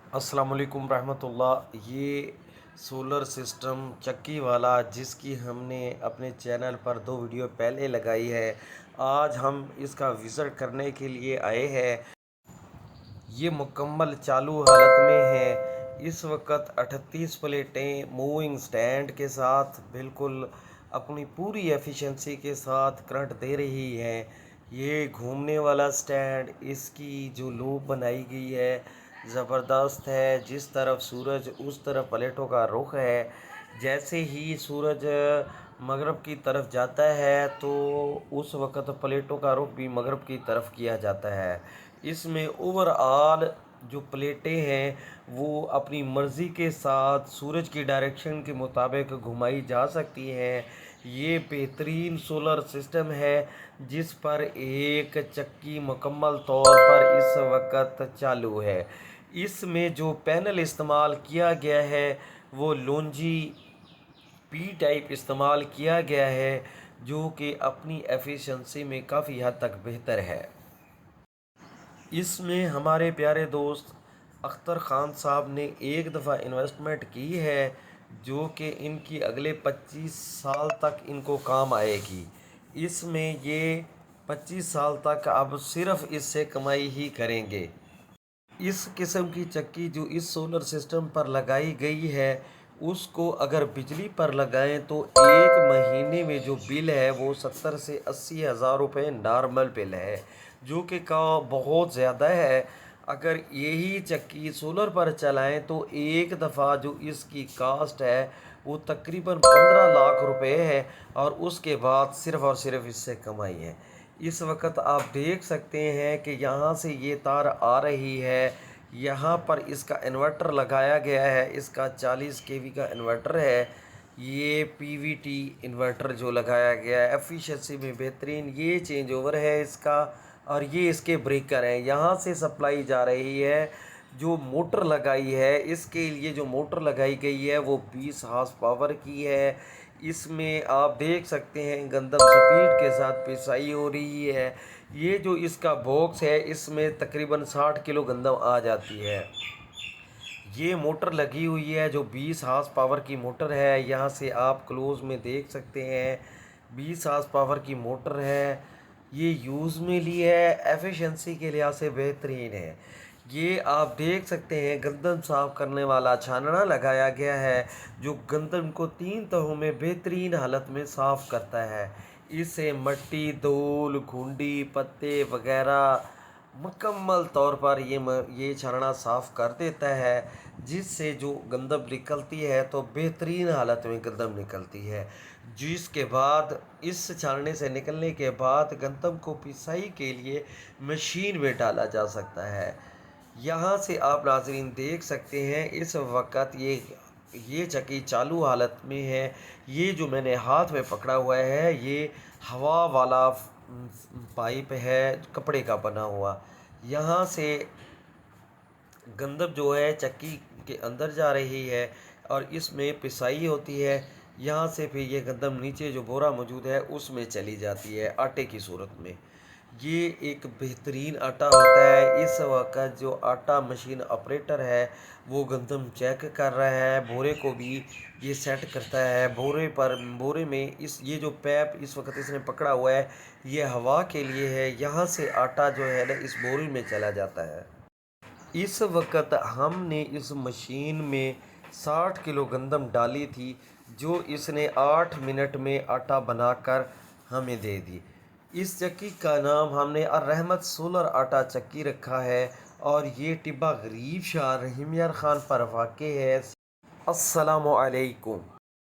अस्सलाम वालेकुम रहमतुल्लाह। ये सोलर सिस्टम चक्की वाला जिसकी हमने अपने चैनल पर 2 वीडियो पहले लगाई है, आज हम इसका विज़िट करने के लिए आए हैं। ये मुकम्मल चालू हालत में है। इस वक्त 38 प्लेटें मूविंग स्टैंड के साथ बिल्कुल अपनी पूरी एफिशिएंसी के साथ करंट दे रही है। ये घूमने वाला स्टैंड, इसकी जो लूप बनाई गई है ज़बरदस्त है। जिस तरफ सूरज उस तरफ प्लेटों का रुख है। जैसे ही सूरज मगरब की तरफ जाता है तो उस वक़्त प्लेटों का रुख भी मगरब की तरफ किया जाता है। इसमें ओवरऑल जो प्लेटें हैं वो अपनी मर्ज़ी के साथ सूरज की डायरेक्शन के मुताबिक घुमाई जा सकती हैं। ये बेहतरीन सोलर सिस्टम है जिस पर एक चक्की मुकम्मल तौर पर इस वक्त चालू है। इसमें जो पैनल इस्तेमाल किया गया है वो लोंजी पी टाइप इस्तेमाल किया गया है, जो कि अपनी एफिशिएंसी में काफ़ी हद तक बेहतर है। इसमें हमारे प्यारे दोस्त अख्तर ख़ान साहब ने एक दफ़ा इन्वेस्टमेंट की है, जो कि इनकी अगले 25 साल तक इनको काम आएगी। इसमें ये 25 साल तक अब सिर्फ़ इससे कमाई ही करेंगे। इस किस्म की चक्की जो इस सोलर सिस्टम पर लगाई गई है, उसको अगर बिजली पर लगाएं तो एक महीने में जो बिल है वो 70 से 80 हज़ार रुपये नॉर्मल बिल है, जो कि का बहुत ज़्यादा है। अगर यही चक्की सोलर पर चलाएं तो एक दफ़ा जो इसकी कास्ट है वो तकरीबन 15 लाख रुपए है, और उसके बाद सिर्फ़ और सिर्फ इससे कमाई है। इस वक्त आप देख सकते हैं कि यहाँ से ये तार आ रही है, यहाँ पर इसका इन्वर्टर लगाया गया है। इसका 40 केवी का इन्वर्टर है। ये पीवीटी इन्वर्टर जो लगाया गया है, एफिशिएंसी में बेहतरीन। ये चेंज ओवर है इसका, और ये इसके ब्रेकर हैं। यहाँ से सप्लाई जा रही है। जो मोटर लगाई है, इसके लिए जो मोटर लगाई गई है वो 20 हार्स पावर की है। इसमें आप देख सकते हैं गंदम स्पीड के साथ पिसाई हो रही है। ये जो इसका बॉक्स है इसमें तकरीबन 60 किलो गंदम आ जाती है। ये मोटर लगी हुई है जो 20 हार्स पावर की मोटर है। यहाँ से आप क्लोज में देख सकते हैं 20 हार्स पावर की मोटर है। ये यूज़ में ली है, एफिशिएंसी के लिहाज से बेहतरीन है। ये आप देख सकते हैं गंदम साफ़ करने वाला छानना लगाया गया है, जो गंदम को 3 तहों में बेहतरीन हालत में साफ़ करता है। इससे मिट्टी, धूल, घुंडी, पत्ते वगैरह मुकम्मल तौर पर ये छानना साफ़ कर देता है, जिससे जो गंदम निकलती है तो बेहतरीन हालत में गंदम निकलती है। जिसके बाद इस छानने से निकलने के बाद गंदम को पिसाई के लिए मशीन में डाला जा सकता है। यहाँ से आप नाज़रीन देख सकते हैं इस वक्त ये चक्की चालू हालत में है। ये जो मैंने हाथ में पकड़ा हुआ है ये हवा वाला पाइप है, कपड़े का बना हुआ। यहाँ से गंदम जो है चक्की के अंदर जा रही है और इसमें पिसाई होती है। यहाँ से फिर ये गंदम नीचे जो बोरा मौजूद है उसमें चली जाती है आटे की सूरत में। ये एक बेहतरीन आटा होता है। इस वक्त जो आटा मशीन ऑपरेटर है वो गंदम चेक कर रहा है, बोरे को भी ये सेट करता है। बोरे में ये जो पैप इस वक्त इसने पकड़ा हुआ है ये हवा के लिए है। यहाँ से आटा जो है ना इस बोरे में चला जाता है। इस वक्त हमने इस मशीन में 60 किलो गंदम डाली थी, जो इसने 8 मिनट में आटा बनाकर हमें दे दी। इस चक्की का नाम हमने अर्रहमत सोलर आटा चक्की रखा है, और ये टिब्बा गरीब शाह रहीम यार ख़ान पर वाक़ है। अस्सलामु अलैकुम।